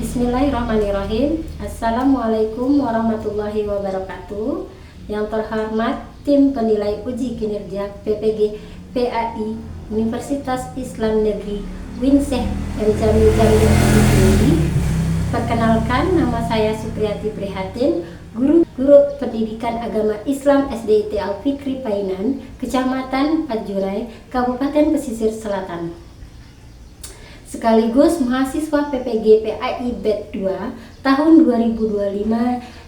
Bismillahirrahmanirrahim. Assalamualaikum warahmatullahi wabarakatuh. Yang terhormat tim penilai uji kinerja PPG PAI Universitas Islam Negeri Winseh M. Jamil Jamil. Perkenalkan, nama saya Supriyati Prihatin, Guru Pendidikan Agama Islam SDIT Al-Fikri Painan, Kecamatan Pajurai, Kabupaten Pesisir Selatan. Sekaligus mahasiswa PPG PAI BED 2 tahun 2025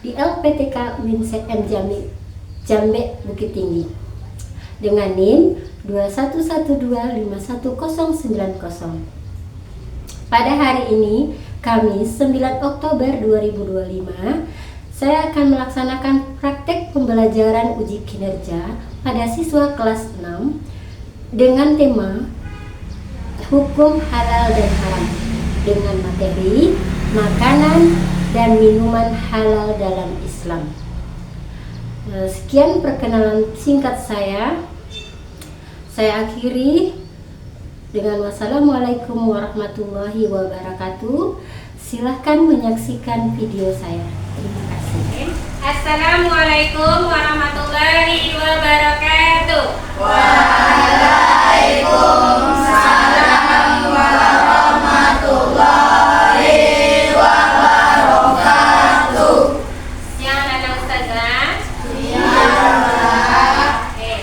di LPTK Winseh M. Jamil Jambe Bukit Tinggi dengan NIM 2112519090. Pada hari ini, Kamis 9 Oktober 2025, saya akan melaksanakan praktek pembelajaran uji kinerja pada siswa kelas 6 dengan tema Hukum Halal dan Haram dengan materi makanan dan minuman halal dalam Islam. Sekian perkenalan singkat saya. Saya akhiri dengan wassalamualaikum warahmatullahi wabarakatuh. Silahkan menyaksikan video saya. Terima kasih. Assalamualaikum warahmatullahi wabarakatuh. Waalaikumsalam warahmatullahi wabarakatuh. Siang anak ustazah. Oke,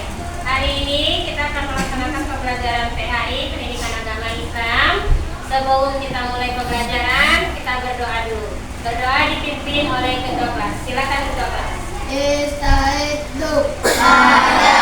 hari ini kita akan melaksanakan pembelajaran PAI Pendidikan Agama Islam. Sebelum kita mulai pembelajaran, kita berdoa dulu. Berdoa dipimpin oleh ketua kelas. Silakan ketua kelas. Istaidu pada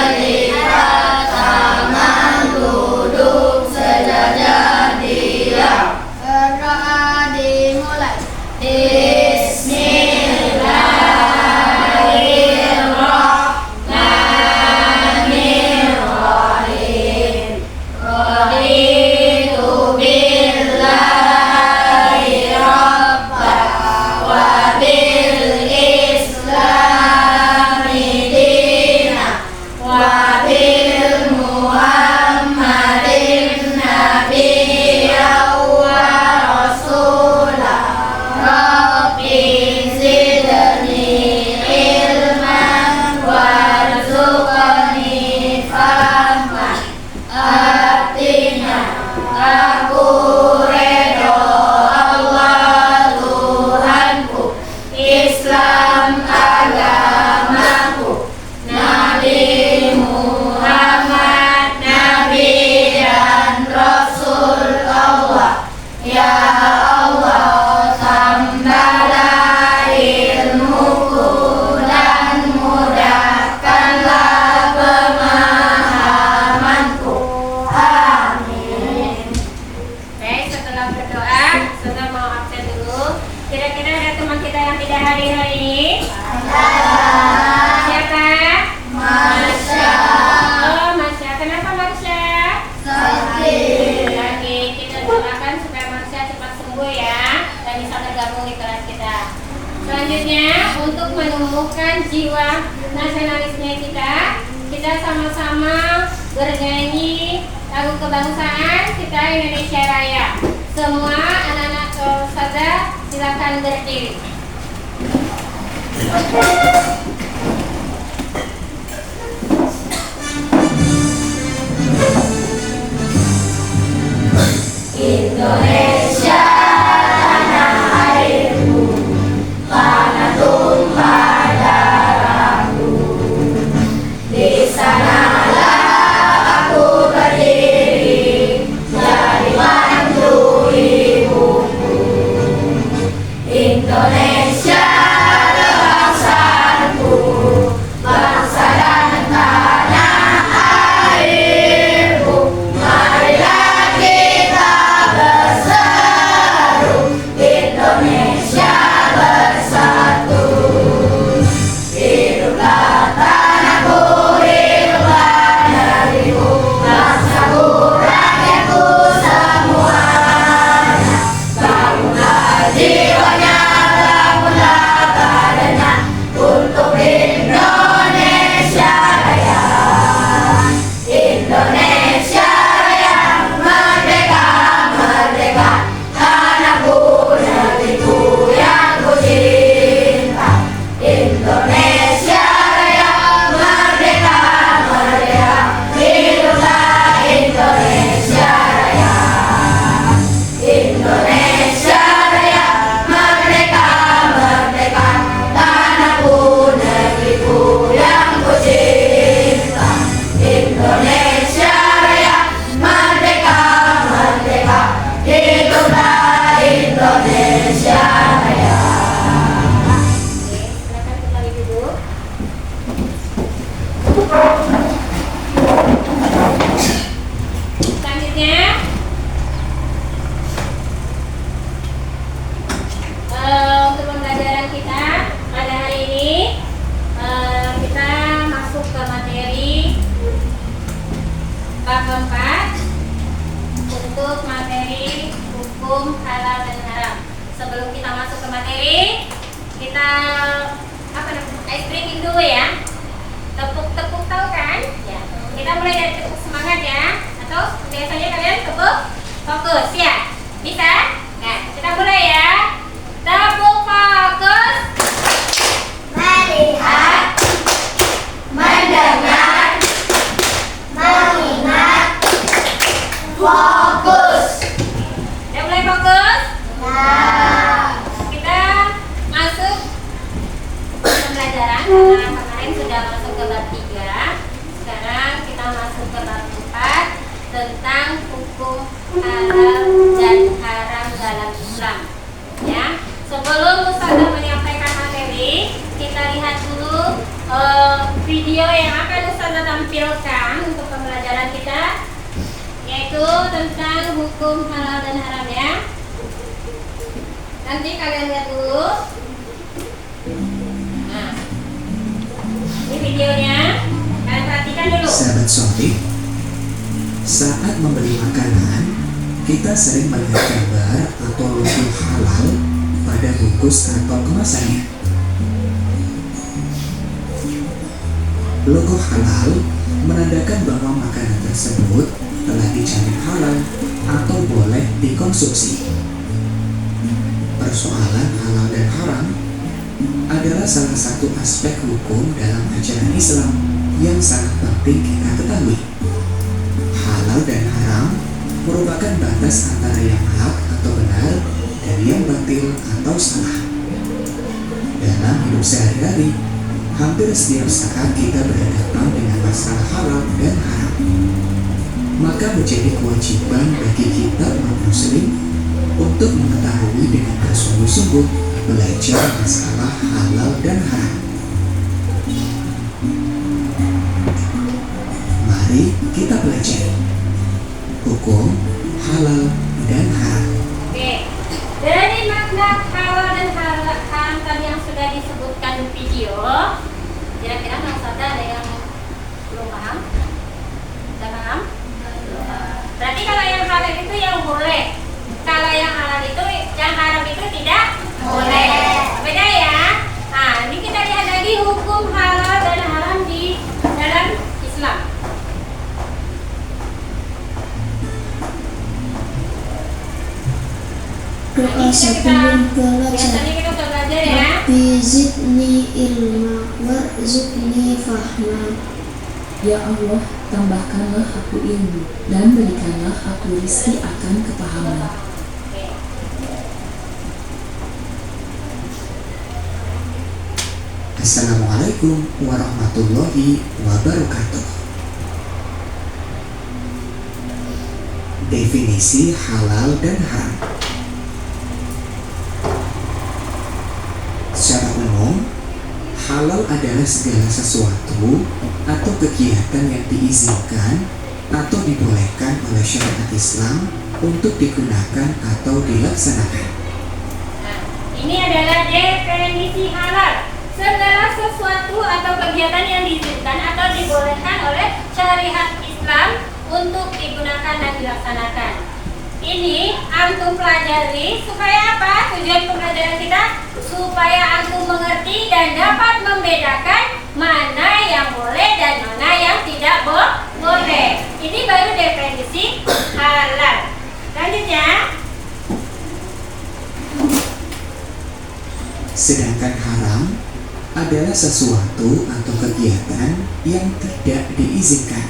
kalimat aman duduk sejajar diam. Berdoa dimulai. Bismillahirrahmanirrahim. Raditu billahi rabba wa bil islami dina wa bil muhammadin nabiyya wa rasulah. Rabbi zidni ilman warzuqni fahman. Artinya, aku redho Allah Tuhanku, Islam agamaku, Nabi Muhammad Nabi dan Rasul Allah. Ya Allah, tambahlah ilmuku dan mudahkanlah pemahamanku. Amin. Baik, setelah berdoa, sudah mau absen dulu. Kira-kira ada teman kita yang tidak hadir hari ini? Siapa? Masya Oh, Masya. Kenapa Masya? sakit. Lagi kita doakan supaya Masya cepat sembuh ya dan bisa tergabung di kelas kita. Selanjutnya, untuk menumbuhkan jiwa nasionalisme kita sama-sama bernyanyi lagu kebangsaan kita Indonesia Raya. Semua anak-anak ustazah silakan berdiri. Indonesia tanah airku, tanah tumpah darahku. Di sanalah aku berdiri, jadi mantu ibuku. Indonesia bangsaku, keempat untuk materi hukum halal dan haram. Sebelum kita masuk ke materi, kita ice breaking dulu ya. Tepuk-tepuk tahu kan? Ya. Kita mulai dari tepuk semangat ya. Atau biasanya kalian tepuk fokus ya. Bisa? Nah, kita mulai ya. Tepuk fokus. Melihat, mendengar, mengingat, fokus. Udah mulai fokus? Nah, Kita masuk pembelajaran karena kemarin sudah masuk ke bab 3. Sekarang kita masuk ke bab 4 tentang hukum halal dan haram dalam Islam. Ya, sebelum Ustazah menyampaikan materi, kita lihat dulu video yang akan Ustazah tampilkan untuk pembelajaran kita, yaitu tentang hukum halal dan haram ya. Nanti kalian lihat dulu. Nah, ini videonya. Kalian perhatikan dulu. Sahabat Sohib, saat membeli makanan, kita sering melihat gambar atau logo halal pada bungkus atau kemasannya. Logo halal menandakan bahwa makanan tersebut telah dijamin halal atau boleh dikonsumsi. Persoalan halal dan haram adalah salah satu aspek hukum dalam ajaran Islam yang sangat penting kita ketahui. Halal dan haram merupakan batas antara yang hak atau benar dan yang batil atau salah. Dalam hidup sehari-hari, hampir setiap saat kita berhadapan dengan masalah halal dan haram. Maka menjadi kewajiban bagi kita umat muslim untuk mengetahui dengan bersungguh-sungguh belajar masalah halal dan haram. Mari kita pelajari hukum halal dan haram. Oke, dari makna halal dan haram tadi yang sudah disebutkan di video, kira-kira Mas Sada ada yang belum paham? Sudah paham? Berarti kalau yang halal itu yang boleh, kalau yang halal itu, yang haram itu tidak boleh. Beda ya. Nah, ini kita lihat lagi hukum halal dan haram di dalam Islam. Doa sebelum belajar. Biasanya kita sudah belajar ya. Rabbi zidni ilma warzuqni fahma. Ya Allah, tambahkanlah aku ilmu dan berikanlah aku rizki akan kepahaman. Oke. Assalamualaikum warahmatullahi wabarakatuh. Definisi halal dan haram. Secara umum, halal adalah segala sesuatu atau kegiatan yang diizinkan atau dibolehkan oleh syariat Islam untuk digunakan atau dilaksanakan. Nah, ini adalah definisi halal. Segala sesuatu atau kegiatan yang diizinkan atau dibolehkan oleh syariat Islam untuk digunakan dan dilaksanakan. Ini antum pelajari supaya apa? Tujuan pembelajaran kita supaya antum mengerti dan dapat membedakan mana yang boleh dan mana yang tidak boleh. Ini baru definisi halal. Lanjut ya. Sedangkan haram adalah sesuatu atau kegiatan yang tidak diizinkan,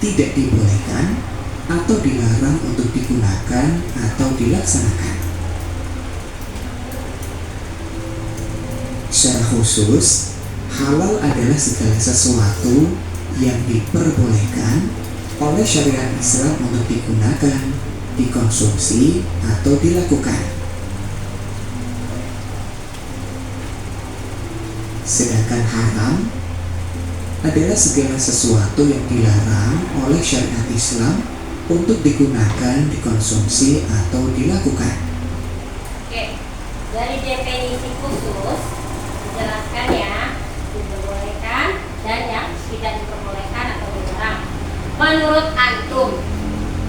tidak dibolehkan, atau dilarang untuk digunakan atau dilaksanakan. Secara khusus, halal adalah segala sesuatu yang diperbolehkan oleh syariat Islam untuk digunakan, dikonsumsi, atau dilakukan. Sedangkan haram adalah segala sesuatu yang dilarang oleh syariat Islam untuk digunakan, dikonsumsi, atau dilakukan. Oke, dari definisi khusus dijelaskan ya, diperbolehkan dan yang tidak diperbolehkan atau dilarang. menurut antum.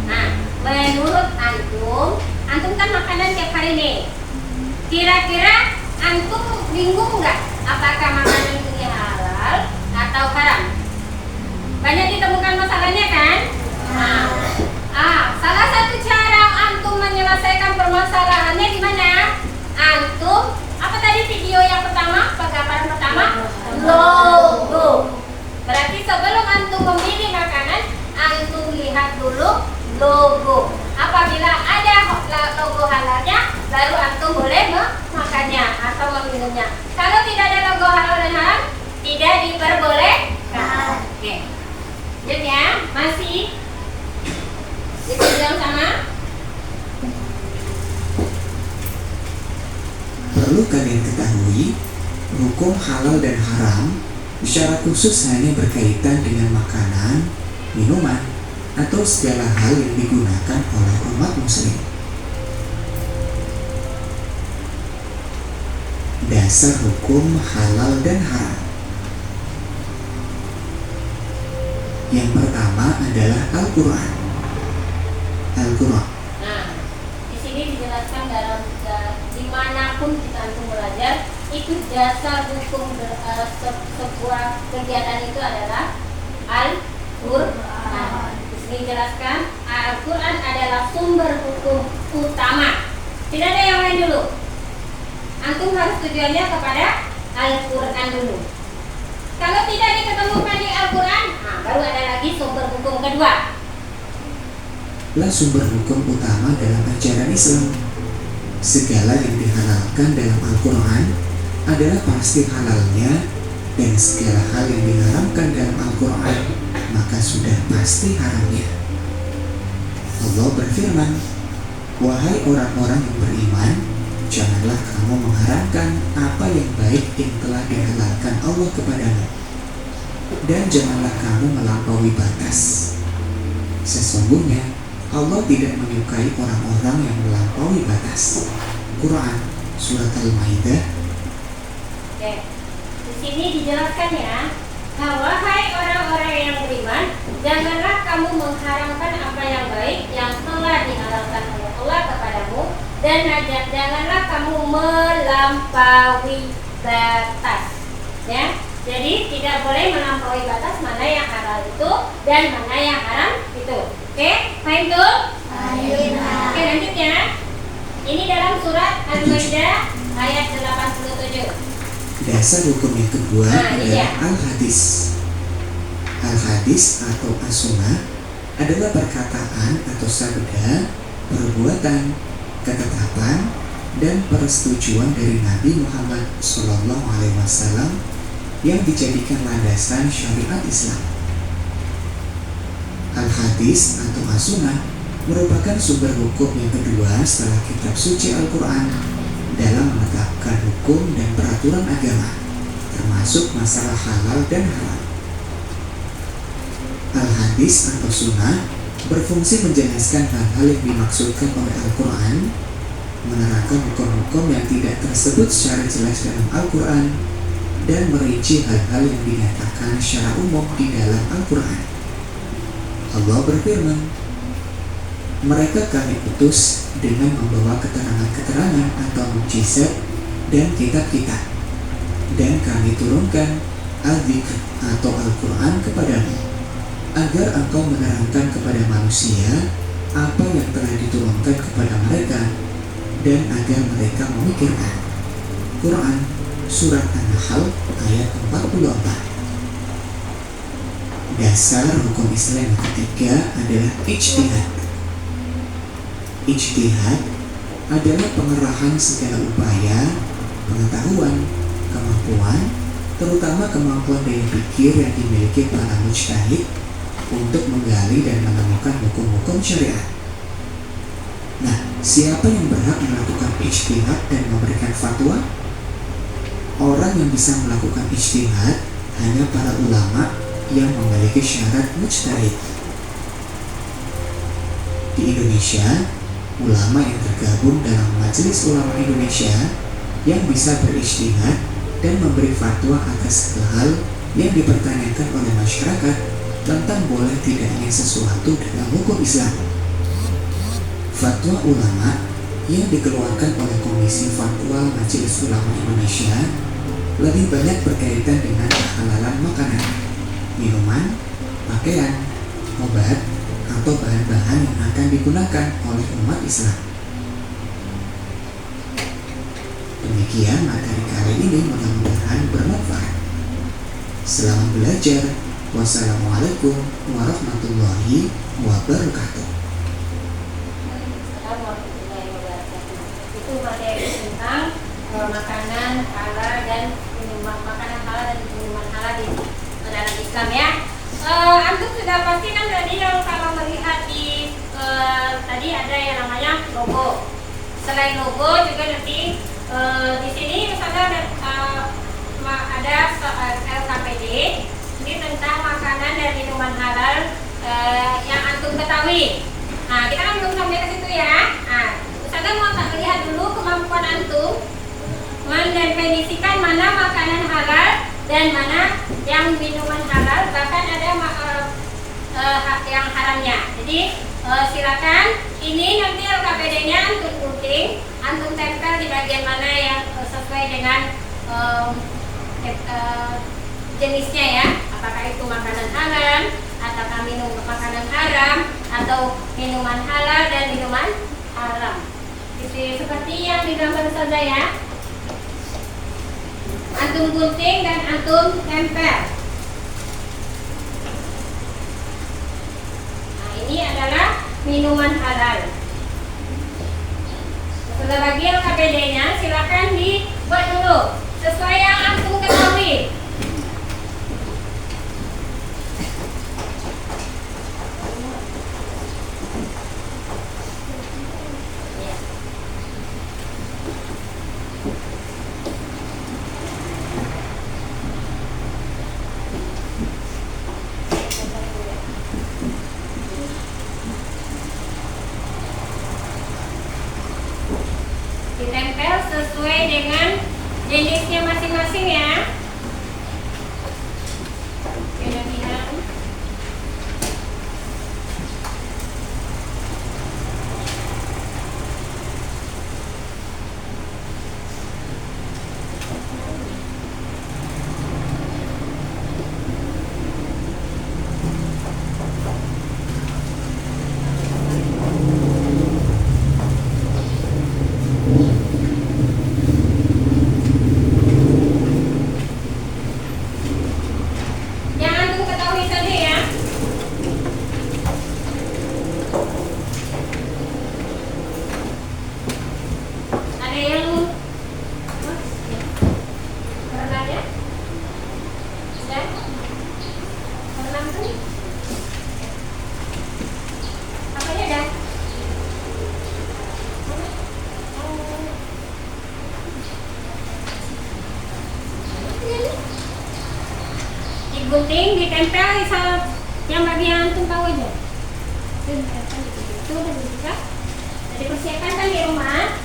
Nah, menurut antum kan makanan tiap hari nih. Kira-kira antum bingung nggak apakah makanan ini halal atau haram? Banyak ditemukan masalahnya kan? Salah satu cara antum menyelesaikan permasalahannya di mana? Antum, apa tadi video yang pertama, gambaran pertama? Logo. Berarti sebelum antum memilih makanan, antum lihat dulu logo. Apabila ada logo halalnya, baru antum boleh memakannya atau meminumnya. Kalau tidak ada logo halal dan haram, tidak diperbolehkan. Oke. Jadi ya, masih yang sama. Perlu kalian ketahui, hukum halal dan haram secara khusus hanya berkaitan dengan makanan, minuman, atau segala hal yang digunakan oleh umat muslim. Dasar hukum halal dan haram. Yang pertama adalah Al-Quran. Al-Quran. Nah, di sini dijelaskan dalam dimanapun kita antum belajar, itu dasar hukum sebuah kegiatan itu adalah Al-Quran. Di sini dijelaskan Al-Quran adalah sumber hukum utama. Tidak ada yang lain dulu. Antum harus tujuannya kepada Al-Quran dulu. Kalau tidak diketemukan di Al-Quran, baru ada lagi sumber hukum kedua. Lah sumber hukum utama dalam ajaran Islam. Segala yang dihalalkan dalam Al-Quran adalah pasti halalnya, dan segala hal yang diharamkan dalam Al-Quran maka sudah pasti haramnya. Allah berfirman, "Wahai orang-orang yang beriman, janganlah kamu mengharamkan apa yang baik yang telah dihalalkan Allah kepadamu, dan janganlah kamu melampaui batas. Sesungguhnya Allah tidak menyukai orang-orang yang melampaui batas." Quran Surat Al-Maidah. Oke, di sini dijelaskan ya, wahai orang-orang yang beriman, janganlah kamu mengharamkan apa yang baik yang telah dihalalkan oleh Allah kepadamu, dan janganlah kamu melampaui batas. Ya, jadi tidak boleh melampaui batas mana yang halal itu dan mana yang haram itu. Oke, paham tuh? Oke, lanjut ya. Ini dalam surat Al-Maidah ayat 87. Dasar hukum yang kedua Nah, ini adalah dia. Al-Hadis. Al-Hadis atau As-Sunnah adalah perkataan atau sabda, perbuatan, ketetapan, dan persetujuan dari Nabi Muhammad SAW yang dijadikan landasan syariat Islam. Al-Hadis atau As-Sunnah merupakan sumber hukum yang kedua setelah kitab suci Al-Quran dalam menetapkan hukum dan peraturan agama, termasuk masalah halal dan haram. Al-Hadis atau Sunnah berfungsi menjelaskan hal-hal yang dimaksudkan oleh Al-Quran, menerangkan hukum-hukum yang tidak tersebut secara jelas dalam Al-Quran, dan merinci hal-hal yang dinyatakan secara umum di dalam Al-Quran. Allah berfirman, "Mereka kami utus dengan membawa keterangan-keterangan atau mukjizat dan kitab-kitab, dan kami turunkan Al-Dzikr atau Al-Quran kepadamu, agar engkau menerangkan kepada manusia apa yang telah diturunkan kepada mereka, dan agar mereka memikirkan." Quran Surat An-Nahl ayat 44. Dasar hukum Islam yang ketiga adalah ijtihad. Ijtihad adalah pengerahan segala upaya, pengetahuan, kemampuan, terutama kemampuan daya pikir yang dimiliki para mujtahid untuk menggali dan menemukan hukum-hukum syariat. Nah, siapa yang berhak melakukan ijtihad dan memberikan fatwa? Orang yang bisa melakukan ijtihad hanya para ulama yang memiliki syarat mujtahid. Di Indonesia, ulama yang tergabung dalam Majelis Ulama Indonesia yang bisa berijtihad dan memberi fatwa atas hal yang dipertanyakan oleh masyarakat tentang boleh tidaknya sesuatu dalam hukum Islam. Fatwa ulama yang dikeluarkan oleh Komisi Fatwa Majelis Ulama Indonesia lebih banyak berkaitan dengan kehalalan makanan, minuman, pakaian, obat, atau bahan-bahan yang akan digunakan oleh umat Islam. Demikian materi kali ini, mudah-mudahan bermanfaat. Selamat belajar. Wassalamualaikum warahmatullahi wabarakatuh. Itu materi tentang makanan halal dan minuman halal di dalam Islam ya. Antum sudah pasti kan tadi yang kalau melihat di tadi ada yang namanya logo. Selain logo juga nanti di sini misalnya ada LKPD ini tentang makanan dan minuman halal yang antum ketahui. Nah, kita kan belum sampai ke situ ya. Nah, misalnya mau lihat dulu kemampuan antum mendefinisikan mana makanan halal dan mana yang minuman halal, bahkan ada yang haramnya. Jadi silakan, ini nanti LKPD-nya antum gunting, antum tempel di bagian mana yang sesuai dengan jenisnya ya, apakah itu makanan halal ataukah makanan haram atau minuman halal dan minuman haram. Seperti yang digambar saja ya, antum gunting dan antum tempel. Nah, ini adalah minuman halal. Setelah bagi LKPD-nya silakan dibuat dulu sesuai yang antum ketahui. Ditempel sesuai dengan jenisnya masing-masing ya. Kelebihan. Digunting, ditempel yang bagian antum tahu aja. Itu udah bisa. Jadi persiapkan kan di rumah.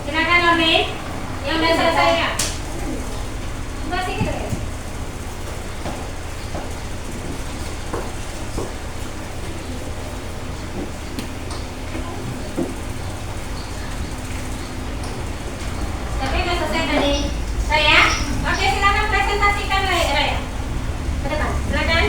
Silakan Normin. Yang udah selesai ya? Masih gitu ya? Tapi udah selesai tadi. Saya? Oke, silakan presentasikan Raya. Ke depan, silakan.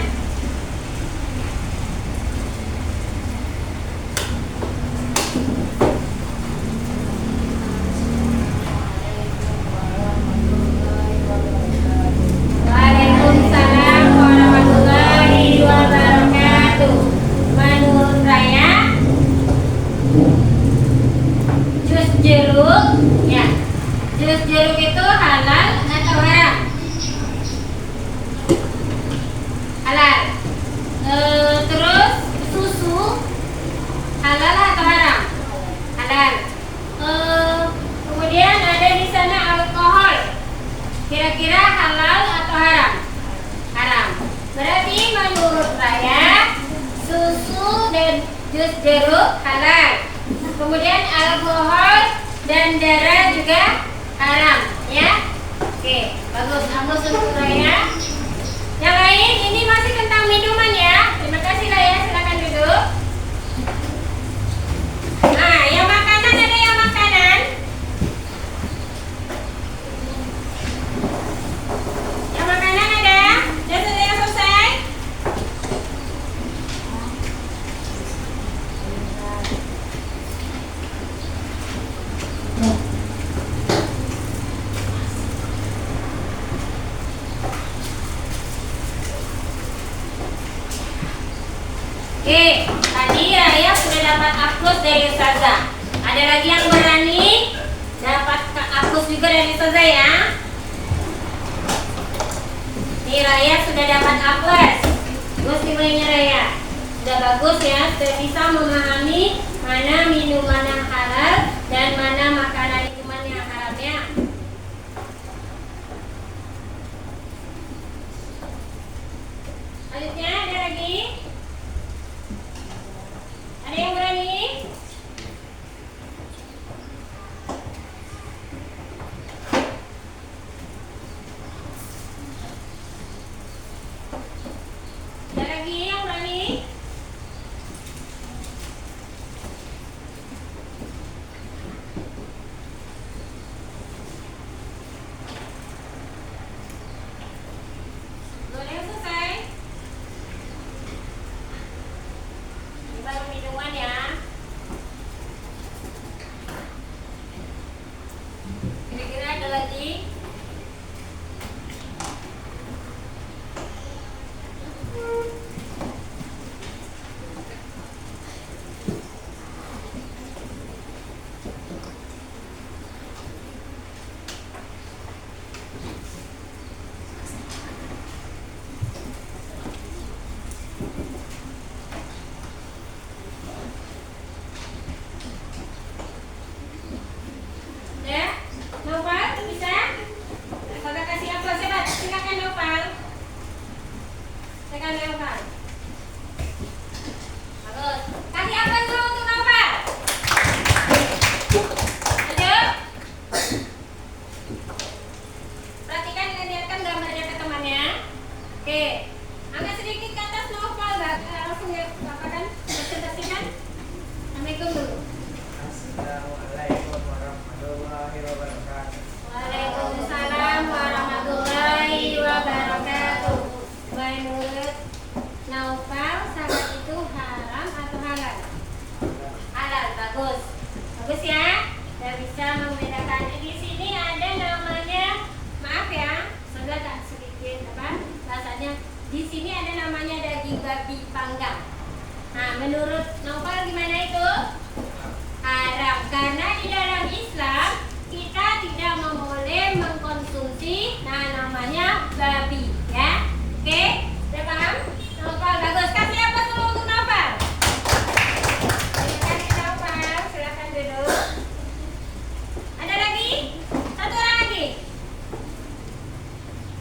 Waalaikumsalam warahmatullahi wabarakatuh. Menurut Raya, jus jeruk, ya, jus jeruk itu halal atau haram? Halal. Terus susu halal atau haram? Halal. Kemudian ada di sana alkohol. Kira-kira halal atau haram? Haram. Berarti menurut Raya, susu dan jus jeruk halal. Kemudian alkohol dan darah juga haram, ya. Oke, bagus. Bagus untuk Raya. Yang lain ini masih tentang minuman ya. Terima kasih Raya. Silakan duduk. Nah, yang makanan ada yang makanan. Yang makanan ada? Sudah selesai? Oke, tadi Raya sudah dapat upload dari Ustazah. Ada lagi yang berani dapat upload juga dari Ustazah ya? Nih Raya sudah dapat upload. Bagus nilainya Raya. Sudah bagus ya, sudah bisa memahami mana minuman yang halal dan mana makanan minuman yang haramnya. Selanjutnya ada lagi? Ada yang berani? Ada lagi yang berani? Boleh selesai? Ini baru minuman ya. Kira-kira ada lagi? Ya, Nopal bisa? Saya kasih apa? Silakan Nopal. Silakan Nopal. Bagus. Kasih apa dulu untuk Nopal? Ayo. Perhatikan dan lihatkan gambarnya ke temannya. Oke. Angkat sedikit ke atas Nopal. Langsung ya, kan? Presentasikan. Assalamualaikum dulu. Assalamualaikum warahmatullahi wabarakatuh. Waalaikumsalam warahmatullahi wabarakatuh. Menurut Naufal, salat itu haram atau halal? Halal, bagus. Bagus ya. Sudah bisa membedakan. Di sini ada namanya, maaf ya, sudah tak sedikit apa bahasanya. Di sini ada namanya daging babi panggang. Nah, menurut Naufal gimana itu? Haram, karena di dalam Islam kita tidak boleh mengkonsumsi namanya babi, ya. Oke, udah paham? Nopal bagus. Kasih apa dulu untuk Nopal? Terima kasih Nopal. Silakan duduk. Ada lagi? Satu orang lagi.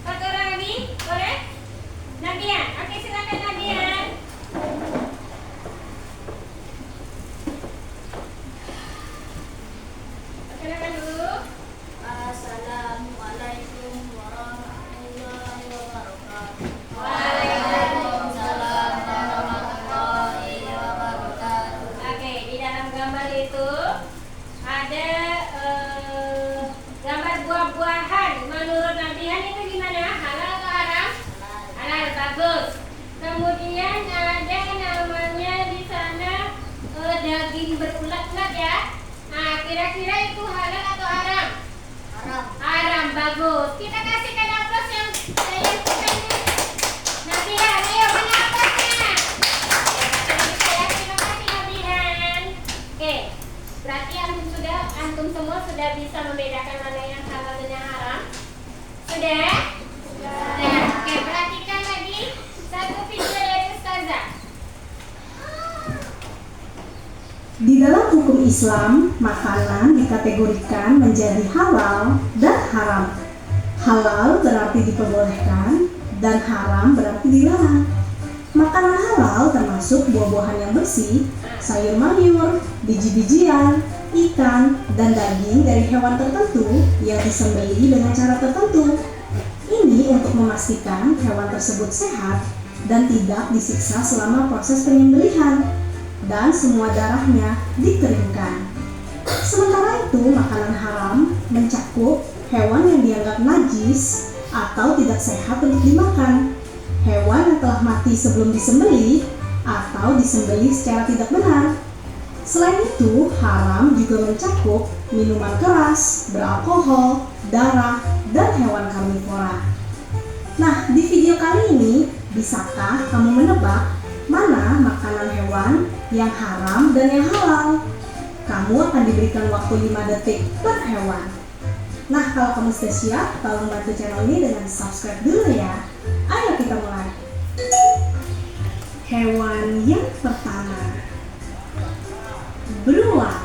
Satu orang lagi, boleh? Nadian, oke silakan Nadian. Silakan dulu. Bagus. Kemudian ada namanya di sana daging berulat-ulat ya. Nah, kira-kira itu halal atau haram? Haram. Haram. Bagus. Kita kasihkan aplaus yang saya suka nih. Nabihan, ayo mana aplausnya? Terima kasih Nabihan. Oke, berarti antum semua sudah bisa membedakan mana yang halal dan yang haram. Sudah? Sudah. Oke, perhatikan lagi satu video dari Ustazah. Di dalam hukum Islam, makanan dikategorikan menjadi halal dan haram. Halal berarti diperbolehkan dan haram berarti dilarang. Makanan halal termasuk buah-buahan yang bersih, sayur mayur, biji-bijian, ikan, dan daging dari hewan tertentu yang disembelih dengan cara tertentu. Ini untuk memastikan hewan tersebut sehat dan tidak disiksa selama proses penyembelihan, dan semua darahnya dikeringkan. Sementara itu, makanan haram mencakup hewan yang dianggap najis atau tidak sehat untuk dimakan, hewan yang telah mati sebelum disembelih, atau disembelih secara tidak benar. Selain itu, haram juga mencakup minuman keras, beralkohol, darah, dan hewan karnivora. Nah, di video kali ini, bisakah kamu menebak mana makanan hewan yang haram dan yang halal? Kamu akan diberikan waktu 5 detik per hewan. Nah, kalau kamu sudah siap, tolong bantu channel ini dengan subscribe dulu ya. Ayo kita mulai. Hewan yang pertama, beruang.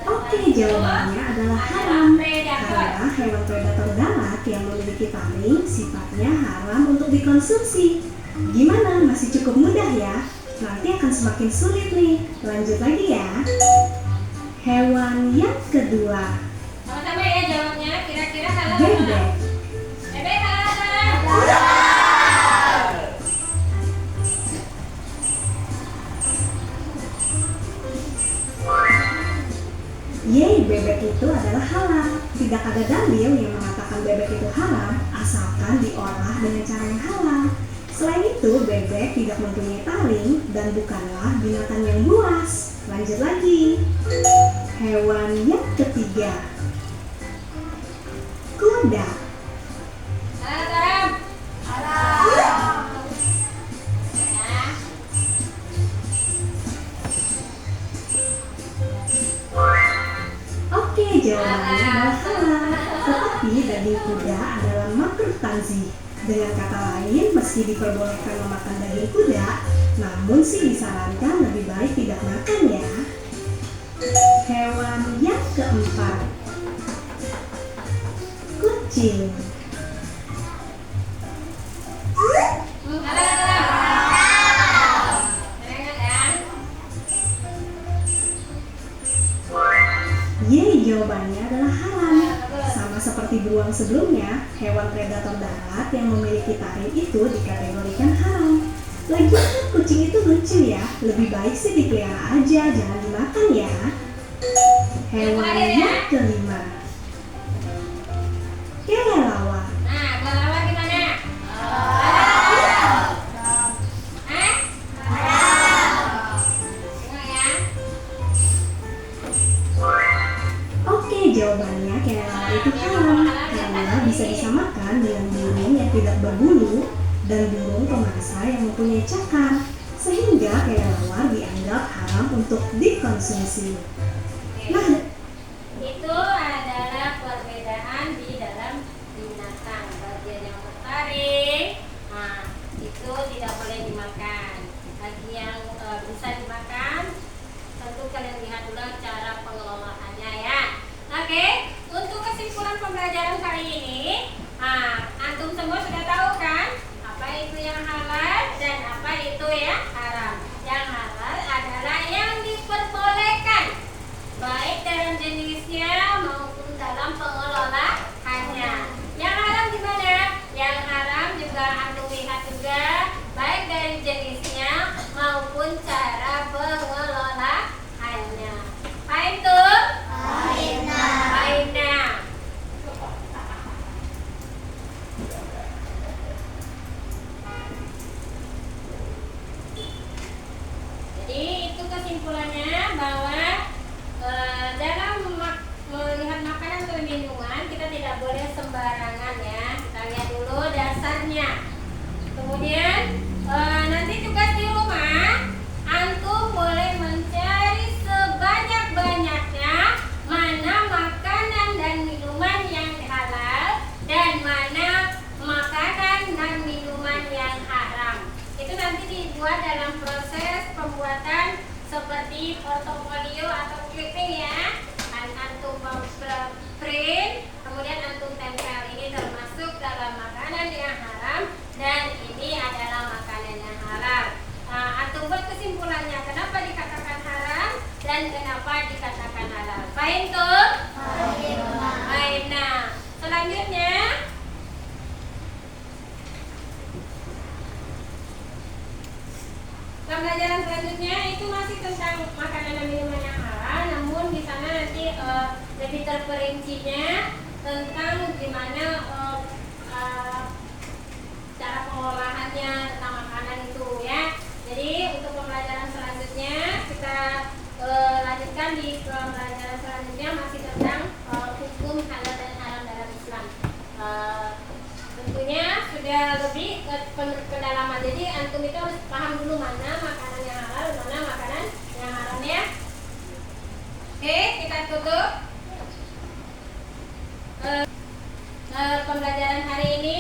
Oke, jawabannya adalah haram. Karena hewan predator darat yang memiliki taring sifatnya haram untuk dikonsumsi. Gimana? Masih cukup mudah ya? Nanti akan semakin sulit nih. Lanjut lagi ya. Hewan yang kedua, Sama-sama ya jawabnya. Kira-kira halal atau bebek. haram? Bebek halal atau haram? Yeay, bebek itu adalah halal. Tidak ada dalil yang mengatakan bebek itu haram asalkan diolah dengan cara yang halal. Selain itu, bebek tidak mempunyai taring dan bukanlah binatang yang buas. Lanjut lagi. Hewan yang ketiga, kuda. Halal atau haram? Ya. Oke, jawabannya adalah halal. Tetapi daging kuda adalah makruh tanzih. Dengan kata lain, meski diperbolehkan memakan daging kuda, namun sih disarankan lebih baik tidak makan ya. Hewan yang keempat, kucing. Yeay, jawabannya adalah halal. Sama seperti beruang sebelumnya, hewan predator darat yang memiliki taring itu dikategorikan haram. Lagian kucing itu lucu ya, lebih baik sih dipelihara aja, jangan dimakan ya. Hewan yang kelima, kelelawar. Nah, kelelawar gimana? Oke, jawabannya kelelawar itu haram karena bisa disamakan dengan burung yang tidak berbulu dan burung pemangsa yang mempunyai cakar, sehingga kelelawar dianggap haram untuk dikonsumsi. Nah, Itu adalah perbedaan di dalam binatang. Bagian yang bertaring, nah itu tidak boleh dimakan. Bagi yang bisa dimakan, tentu kalian lihat dulu cara pengelolaannya ya. Oke, untuk kesimpulan pembelajaran kali ini, antum semua sudah tahu kan apa itu yang halal dan apa itu yang haram. Yang halal adalah yang diperbolehkan, baik dalam jenisnya Kemudian nanti tugas di rumah, antum boleh mencari sebanyak-banyaknya mana makanan dan minuman yang halal dan mana makanan dan minuman yang haram. Itu nanti dibuat dalam proses pembuatan seperti portofolio atau clipping ya. Antum print, kemudian antum tempel. Ini termasuk dalam makanan yang haram dan ini adalah makanan yang halal. Antum buat kesimpulannya kenapa dikatakan haram dan kenapa dikatakan halal. Fahim tuh? Fahim. Nah, selanjutnya pembelajaran selanjutnya itu masih tentang makanan dan minuman yang halal, namun di sana nanti lebih terperincinya tentang gimana cara pengolahannya tentang makanan itu ya. Jadi untuk pembelajaran selanjutnya kita lanjutkan di pembelajaran selanjutnya masih tentang hukum halal dan haram dalam Islam. Tentunya sudah lebih ke pendalaman. Jadi antum itu harus paham dulu mana makanan yang halal, mana makanan yang haram ya. Oke, kita tutup pembelajaran hari ini